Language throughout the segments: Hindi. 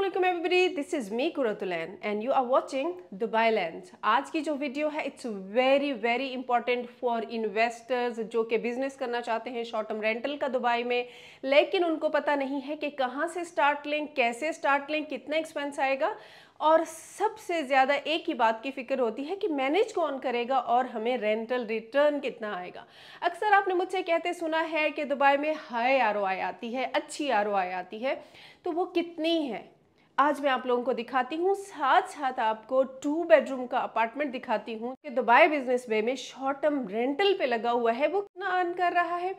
Assalamualaikum everybody, this is me Kuratulain and you are watching Dubai Lens। आज की जो वीडियो है it's very important for investors जो कि बिजनेस करना चाहते हैं शॉर्ट टर्म रेंटल का दुबई में, लेकिन उनको पता नहीं है कि कहाँ से स्टार्ट लें, कैसे स्टार्ट लें, कितना एक्सपेंस आएगा और सबसे ज़्यादा एक ही बात की फिक्र होती है कि मैनेज कौन करेगा और हमें रेंटल रिटर्न कितना आएगा। अक्सर आपने मुझसे कहते सुना है कि दुबई में हाई आरओआई आती है, अच्छी आरओआई आती है, तो वो कितनी है आज मैं आप लोगों को दिखाती हूँ। साथ साथ आपको 2 बेडरूम का अपार्टमेंट दिखाती हूँ कि दुबई बिजनेस वे में शॉर्ट टर्म रेंटल पे लगा हुआ है वो कितना अर्न कर रहा है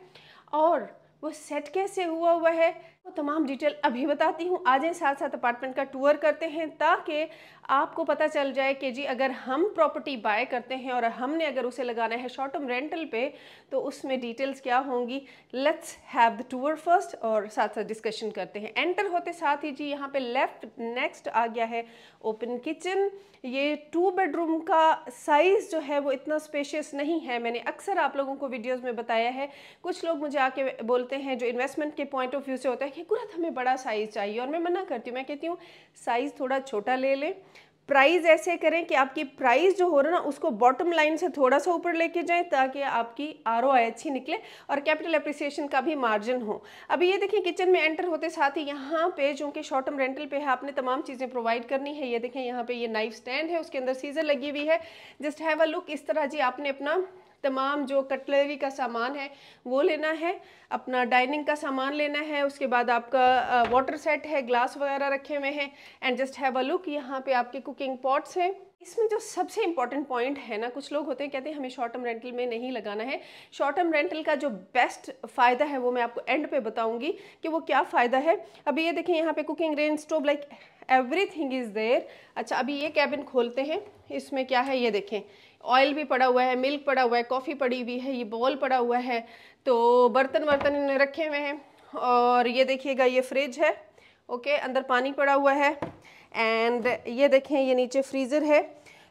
और वो सेट कैसे हुआ है, वो तमाम डिटेल अभी बताती हूँ। आज साथ साथ अपार्टमेंट का टूर करते हैं ताकि आपको पता चल जाए कि जी अगर हम प्रॉपर्टी बाय करते हैं और हमने अगर उसे लगाना है शॉर्ट टर्म रेंटल पे तो उसमें डिटेल्स क्या होंगी। Let's have the tour first और साथ साथ डिस्कशन करते हैं। एंटर होते साथ ही जी यहाँ पे लेफ्ट नेक्स्ट आ गया है ओपन किचन। ये 2 बेडरूम का साइज़ जो है वो इतना स्पेशियस नहीं है। मैंने अक्सर आप लोगों को वीडियोस में बताया है। कुछ लोग मुझे आके बोलते हैं जो इन्वेस्टमेंट के पॉइंट ऑफ व्यू से होता है कि कुरत हमें बड़ा साइज़ चाहिए, और मैं मना करती हूँ। मैं कहती हूँ साइज़ थोड़ा छोटा ले लें, प्राइस ऐसे करें कि आपकी प्राइस जो हो रहा है ना उसको बॉटम लाइन से थोड़ा सा ऊपर लेके जाएं ताकि आपकी आरओआई अच्छी निकले और कैपिटल एप्रिसिएशन का भी मार्जिन हो। अभी ये देखिए किचन में एंटर होते साथ ही यहाँ पे जो कि शॉर्ट टर्म रेंटल पे है आपने तमाम चीज़ें प्रोवाइड करनी है। ये देखें यहाँ पे ये नाइफ स्टैंड है, उसके अंदर सीजर लगी हुई है। Just have a look. इस तरह जी आपने अपना तमाम जो कटलरी का सामान है वो लेना है, अपना डाइनिंग का सामान लेना है, उसके बाद आपका वाटर सेट है, ग्लास वगैरह रखे हुए हैं। And just have a look, यहाँ पे आपके कुकिंग पॉट्स हैं। इसमें जो सबसे इंपॉर्टेंट पॉइंट है ना, कुछ लोग होते हैं कहते हैं हमें शॉर्ट टर्म रेंटल में नहीं लगाना है। शॉर्ट टर्म रेंटल का जो बेस्ट फ़ायदा है वो मैं आपको एंड पे बताऊंगी कि वो क्या फ़ायदा है। अभी ये देखें यहाँ पे cooking range, stove, like everything is there. अच्छा अभी ये कैबिन खोलते हैं, इसमें क्या है ये देखें, ऑयल भी पड़ा हुआ है, मिल्क पड़ा हुआ है, कॉफ़ी पड़ी हुई है, ये बॉल पड़ा हुआ है, तो बर्तन इन्हें रखे हुए हैं। और ये देखिएगा ये फ्रिज है, ओके, अंदर पानी पड़ा हुआ है। एंड ये देखें ये नीचे फ्रीज़र है।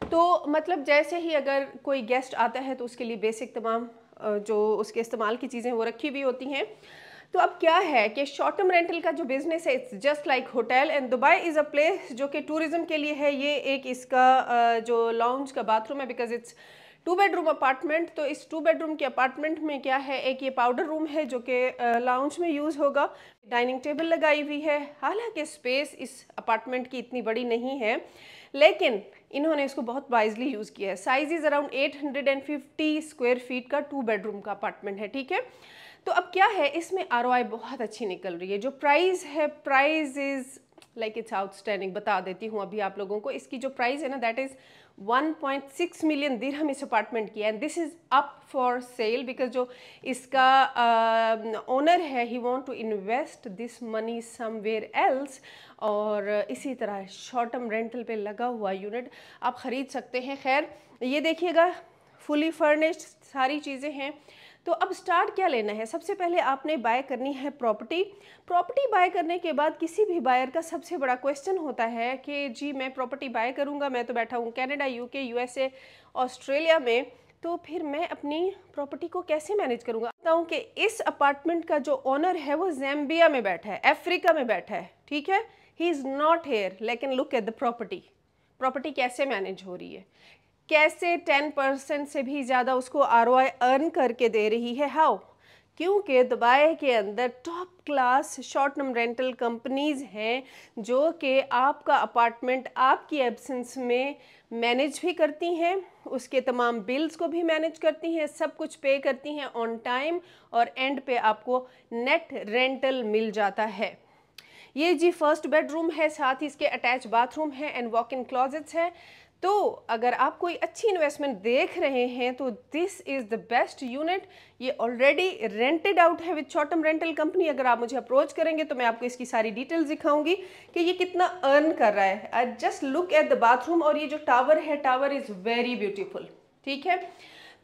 तो मतलब जैसे ही अगर कोई गेस्ट आता है तो उसके लिए बेसिक तमाम जो उसके इस्तेमाल की चीज़ें वो रखी हुई होती हैं। तो अब क्या है कि शॉर्ट टर्म रेंटल का जो बिजनेस है it's just like hotel, and Dubai is a place जो कि टूरिज्म के लिए है। ये एक इसका जो लाउंज का बाथरूम है बिकॉज इट्स 2 बेडरूम अपार्टमेंट। तो इस 2 बेडरूम के अपार्टमेंट में क्या है, एक ये पाउडर रूम है जो कि लाउंज में यूज़ होगा। डाइनिंग टेबल लगाई हुई है। हालांकि स्पेस इस अपार्टमेंट की इतनी बड़ी नहीं है लेकिन इन्होंने इसको बहुत वाइजली यूज़ किया है। Size is around 850 square feet का 2 बेडरूम का अपार्टमेंट है, ठीक है। तो अब क्या है, इसमें आरओआई बहुत अच्छी निकल रही है। जो प्राइस है, price is like it's outstanding. बता देती हूँ अभी आप लोगों को। इसकी जो प्राइस है ना दैट इज़ 1.6 मिलियन दिरहम इस अपार्टमेंट की है। And this is up for sale because जो इसका ओनर है he want to invest this money somewhere else. और इसी तरह शॉर्ट टर्म रेंटल पे लगा हुआ यूनिट आप ख़रीद सकते हैं। खैर ये देखिएगा फुली फर्निश्ड सारी चीज़ें हैं। तो अब स्टार्ट क्या लेना है, सबसे पहले आपने बाय करनी है प्रॉपर्टी। प्रॉपर्टी बाय करने के बाद किसी भी बायर का सबसे बड़ा क्वेश्चन होता है कि जी मैं प्रॉपर्टी बाय करूंगा, मैं तो बैठा हूँ कनाडा, यूके, यूएसए, ऑस्ट्रेलिया में, तो फिर मैं अपनी प्रॉपर्टी को कैसे मैनेज करूंगा। बताऊँ कि इस अपार्टमेंट का जो ओनर है वो ज़ैम्बिया में बैठा है, अफ्रीका में बैठा है, ठीक है, ही इज़ नॉट हेयर। लेकिन लुक एट द प्रॉपर्टी कैसे मैनेज हो रही है, कैसे 10% से भी ज़्यादा उसको आरओआई अर्न करके दे रही है। हाउ? क्योंकि दुबई के अंदर top class short term rental companies हैं जो कि आपका अपार्टमेंट आपकी एब्सेंस में मैनेज भी करती हैं, उसके तमाम बिल्स को भी मैनेज करती हैं, सब कुछ पे करती हैं ऑन टाइम, और एंड पे आपको नेट रेंटल मिल जाता है। ये जी फर्स्ट बेडरूम है, साथ ही इसके अटैच बाथरूम है एंड वॉक इन क्लॉजेट्स है। तो अगर आप कोई अच्छी इन्वेस्टमेंट देख रहे हैं तो this is the best unit. ये ऑलरेडी रेंटेड आउट है with short term rental company. अगर आप मुझे अप्रोच करेंगे तो मैं आपको इसकी सारी डिटेल्स दिखाऊंगी कि ये कितना अर्न कर रहा है। I just look at the bathroom, और ये जो टावर है, टावर इज़ वेरी ब्यूटीफुल, ठीक है।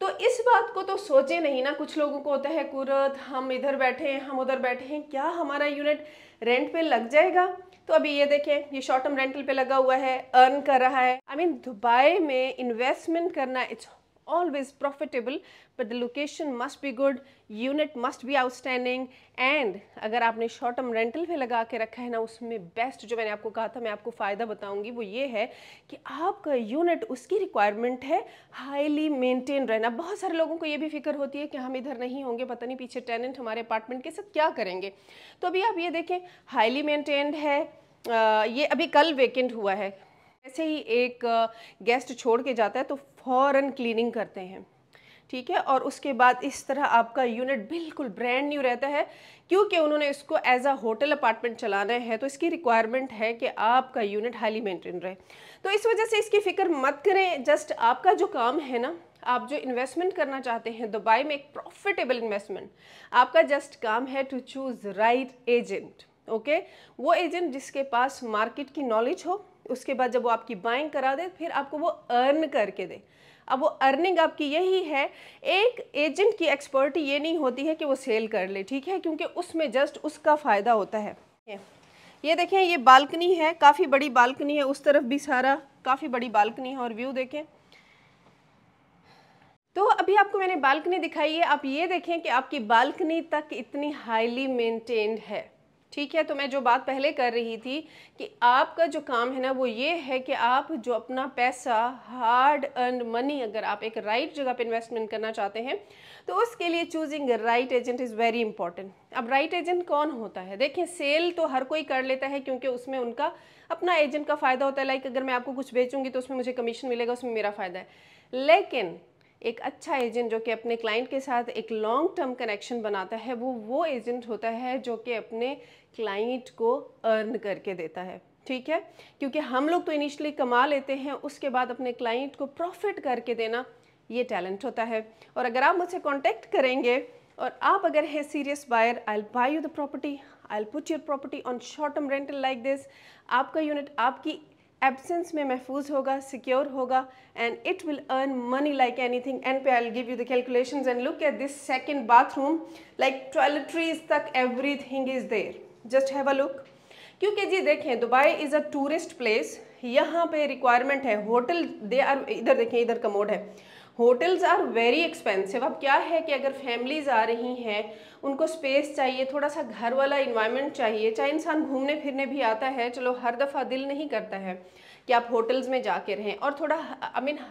तो इस बात को तो सोचे नहीं ना, कुछ लोगों को होता है कुरत हम इधर बैठे हैं, हम उधर बैठे हैं, क्या हमारा यूनिट रेंट पे लग जाएगा। तो अभी ये देखें ये शॉर्ट टर्म रेंटल पे लगा हुआ है, अर्न कर रहा है। आई मीन दुबई में इन्वेस्टमेंट करना it's always profitable, but the location must be good, unit must be outstanding, and अगर आपने शॉर्ट टर्म रेंटल पे लगा के रखा है ना, उसमें बेस्ट जो मैंने आपको कहा था, मैं आपको फ़ायदा बताऊंगी, वो ये है कि आपका यूनिट, उसकी रिक्वायरमेंट है हाईली मेंटेन रहना। बहुत सारे लोगों को ये भी फिक्र होती है कि हम इधर नहीं होंगे, पता नहीं पीछे टेनेंट हमारे अपार्टमेंट के साथ क्या करेंगे। तो अभी आप ये देखें, हाईली मेंटेन्ड है, ये अभी कल वेकेंट हुआ है। ऐसे ही एक गेस्ट छोड़ के जाता है तो फौरन क्लीनिंग करते हैं, ठीक है, और उसके बाद इस तरह आपका यूनिट बिल्कुल ब्रांड न्यू रहता है, क्योंकि उन्होंने इसको एज अ होटल अपार्टमेंट चलाना है, तो इसकी रिक्वायरमेंट है कि आपका यूनिट हाईली मेंटेन रहे। तो इस वजह से इसकी फिक्र मत करें। जस्ट आपका जो काम है ना, आप जो इन्वेस्टमेंट करना चाहते हैं दुबई में, एक प्रॉफिटेबल इन्वेस्टमेंट, आपका जस्ट काम है to choose right agent. Okay, वो एजेंट जिसके पास मार्केट की नॉलेज हो, उसके बाद जब वो आपकी बाइंग करा दे, फिर आपको वो अर्न करके दे। अब वो अर्निंग आपकी यही है। एक एजेंट की एक्सपर्टी ये नहीं होती है कि वो सेल कर ले, ठीक है, क्योंकि उसमें जस्ट उसका फ़ायदा होता है। ये देखें, ये बालकनी है, काफ़ी बड़ी बालकनी है, उस तरफ भी सारा काफ़ी बड़ी बालकनी है, और व्यू देखें। तो अभी आपको मैंने बालकनी दिखाई है, आप ये देखें कि आपकी बालकनी तक इतनी हाईली मेंटेन्ड है, ठीक है। तो मैं जो बात पहले कर रही थी कि आपका जो काम है ना, वो ये है कि आप जो अपना पैसा, हार्ड अर्न मनी, अगर आप एक राइट जगह पे इन्वेस्टमेंट करना चाहते हैं, तो उसके लिए choosing right agent is very important. अब राइट एजेंट कौन होता है? देखें, सेल तो हर कोई कर लेता है, क्योंकि उसमें उनका अपना एजेंट का फ़ायदा होता है। लाइक अगर मैं आपको कुछ बेचूंगी तो उसमें मुझे कमीशन मिलेगा, उसमें मेरा फ़ायदा है। लेकिन एक अच्छा एजेंट जो कि अपने क्लाइंट के साथ एक लॉन्ग टर्म कनेक्शन बनाता है, वो एजेंट होता है जो कि अपने क्लाइंट को अर्न करके देता है, ठीक है। क्योंकि हम लोग तो इनिशियली कमा लेते हैं, उसके बाद अपने क्लाइंट को प्रॉफिट करके देना, ये टैलेंट होता है। और अगर आप मुझसे कांटेक्ट करेंगे और आप अगर है serious buyer, I will buy you the property, I will put your property on short term rental like this. आपका यूनिट आपकी एब्सेंस में महफूज होगा, सिक्योर होगा, and it will earn money like anything. And पे I will give you the calculations and look at this second bathroom, like toiletries तक everything is there, just have a look. क्योंकि जी देखें, Dubai is a tourist place, यहाँ पे रिक्वायरमेंट है होटल, दे आर, इधर देखें, इधर कमोड है, होटल्स आर वेरी एक्सपेंसिव। अब क्या है कि अगर फैमिलीज आ रही हैं, उनको स्पेस चाहिए, थोड़ा सा घर वाला इन्वायरमेंट चाहिए, चाहे इंसान घूमने फिरने भी आता है, चलो हर दफ़ा दिल नहीं करता है कि आप होटल्स में जाके रहें, और थोड़ा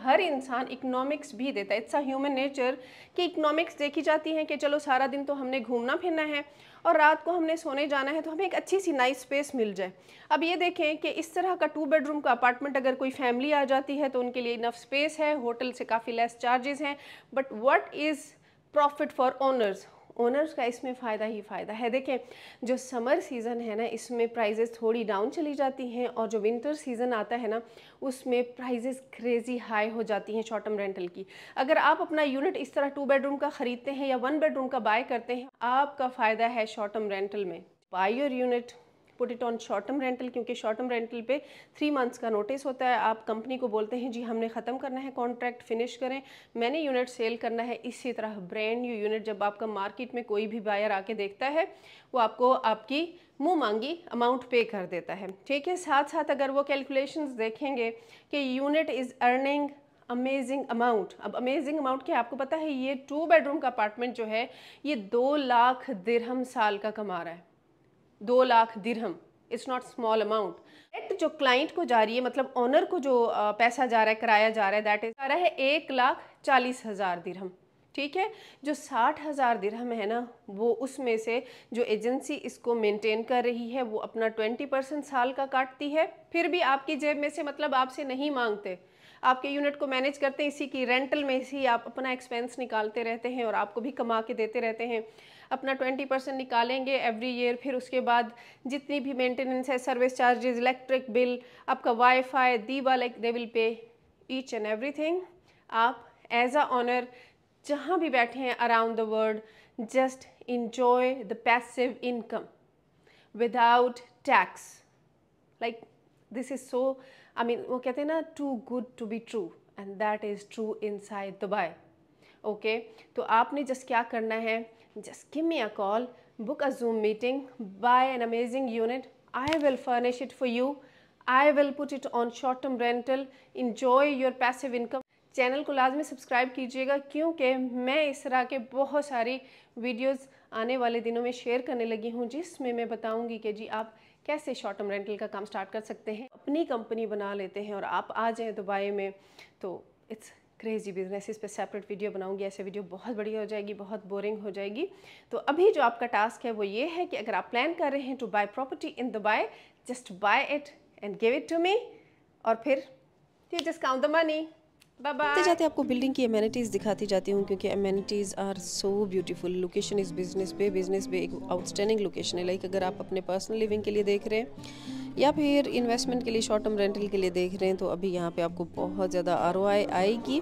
हर इंसान इकोनॉमिक्स भी देता है, इट्स अ ह्यूमन नेचर कि इकोनॉमिक्स देखी जाती है कि चलो सारा दिन तो हमने घूमना फिरना है और रात को हमने सोने जाना है, तो हमें एक अच्छी सी नाइस स्पेस मिल जाए। अब ये देखें कि इस तरह का 2 बेडरूम का अपार्टमेंट अगर कोई फैमिली आ जाती है तो उनके लिए इनफ स्पेस है, होटल से काफ़ी लेस चार्जेस हैं, but what is profit for owners? Owners का इसमें फ़ायदा ही फ़ायदा है। देखें, जो समर सीज़न है ना, इसमें प्राइजेस थोड़ी डाउन चली जाती हैं, और जो विंटर सीज़न आता है ना, उसमें प्राइजेस क्रेज़ी हाई हो जाती हैं शॉर्ट टर्म रेंटल की। अगर आप अपना यूनिट इस तरह 2 बेडरूम का ख़रीदते हैं या 1 बेडरूम का बाय करते हैं, आपका फ़ायदा है शॉर्ट टर्म रेंटल में। By your unit, put it on short term rental, क्योंकि शॉर्ट टर्म रेंटल पे 3 मंथ्स का नोटिस होता है। आप कंपनी को बोलते हैं जी हमने ख़त्म करना है कॉन्ट्रैक्ट, फिनिश करें, मैंने यूनिट सेल करना है। इसी तरह ब्रांड न्यू यूनिट जब आपका मार्केट में कोई भी बायर आके देखता है, वो आपको आपकी मुंह मांगी अमाउंट पे कर देता है, ठीक है। साथ साथ अगर वो कैलकुलेशंस देखेंगे कि unit is earning amazing amount. अब अमेजिंग अमाउंट क्या, आपको पता है, ये 2 बेडरूम का अपार्टमेंट जो है, ये 2 लाख दिरहम साल का कमा रहा है। 2 लाख दिरहम, it's not small amount. Net जो क्लाइंट को जा रही है, मतलब ओनर को जो पैसा जा रहा है, किराया जा रहा है, दैट इज जा रहा है 1,40,000 दिरहम, ठीक है। जो 60,000 दिरहम है ना, वो उसमें से जो एजेंसी इसको मेंटेन कर रही है, वो अपना 20% साल का काटती है, फिर भी आपकी जेब में से, मतलब आपसे नहीं मांगते, आपके यूनिट को मैनेज करते हैं, इसी की रेंटल में ही आप अपना एक्सपेंस निकालते रहते हैं और आपको भी कमा के देते रहते हैं। अपना 20% निकालेंगे एवरी ईयर, फिर उसके बाद जितनी भी मेंटेनेंस है, सर्विस चार्जेस, इलेक्ट्रिक बिल, आपका वाईफाई, दीवा, like they will pay each and everything. आप एज अ ऑनर जहाँ भी बैठे हैं around the world, just enjoy the passive income without tax. Like this is so, I mean, वो कहते हैं ना, too good to be true, and that is true inside Dubai. Okay, तो आपने जस्ट क्या करना है, just give me a call, book a Zoom meeting, buy an amazing unit, I will furnish it for you, I will put it on short term rental, enjoy your passive income, channel को लाजमी सब्सक्राइब कीजिएगा, क्योंकि मैं इस तरह के बहुत सारी वीडियोस आने वाले दिनों में शेयर करने लगी हूँ, जिसमें मैं बताऊँगी कि जी आप कैसे शॉर्ट टर्म रेंटल का काम स्टार्ट कर सकते हैं, अपनी कंपनी बना लेते हैं और आप आ जाएँ दुबई में। तो इट्स क्रेजी बिजनेस। इस पे सेपरेट वीडियो बनाऊंगी। ऐसे वीडियो बहुत बड़ी हो जाएगी, बहुत बोरिंग हो जाएगी। तो अभी जो आपका टास्क है वो ये है कि अगर आप प्लान कर रहे हैं to buy property in Dubai, just buy it and give it to me, और फिर you just count the money. Bye bye. जाते आपको बिल्डिंग की अमेनिटीज़ दिखाती जाती हूँ, क्योंकि amenities are so beautiful. Location इस बिजनेस पे एक आउटस्टैंडिंग लोकेशन है। लाइक अगर आप अपने पर्सनल लिविंग के लिए देख रहे हैं या फिर इन्वेस्टमेंट के लिए, शॉर्ट टर्म रेंटल के लिए देख रहे हैं, तो अभी यहाँ पे आपको बहुत ज़्यादा ROI आएगी।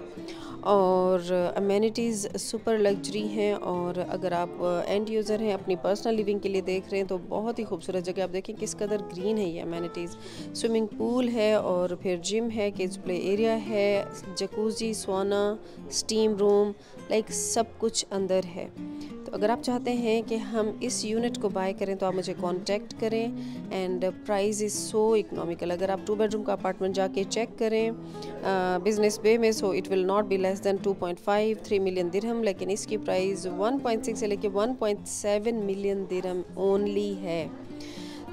और अमेनिटीज़ सुपर लग्जरी हैं। और अगर आप एंड यूज़र हैं, अपनी पर्सनल लिविंग के लिए देख रहे हैं, तो बहुत ही खूबसूरत जगह। आप देखें किस कदर ग्रीन है ये अमेनिटीज़। स्विमिंग पूल है और फिर जिम है, किड्स प्ले एरिया है, जकूजी, सोना, स्टीम रूम, लाइक सब कुछ अंदर है। तो अगर आप चाहते हैं कि हम इस यूनिट को बाय करें तो आप मुझे कांटेक्ट करें। And price is so economical. अगर आप 2 बेडरूम का अपार्टमेंट जाके चेक करें बिजनेस बे में, so it will not be less than 2.5-3 million दिरहम, लेकिन इसकी प्राइस 1.6 से लेके 1.7 मिलियन दिरहम ओनली है।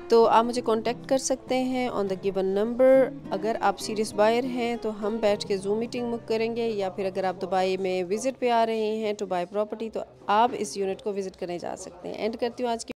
तो आप मुझे कांटेक्ट कर सकते हैं ऑन द गिवन नंबर। अगर आप सीरियस बायर हैं तो हम बैठ के जूम मीटिंग बुक करेंगे, या फिर अगर आप दुबई में विज़िट पे आ रहे हैं टू बाय प्रॉपर्टी, तो आप इस यूनिट को विज़िट करने जा सकते हैं। एंड करती हूँ आज की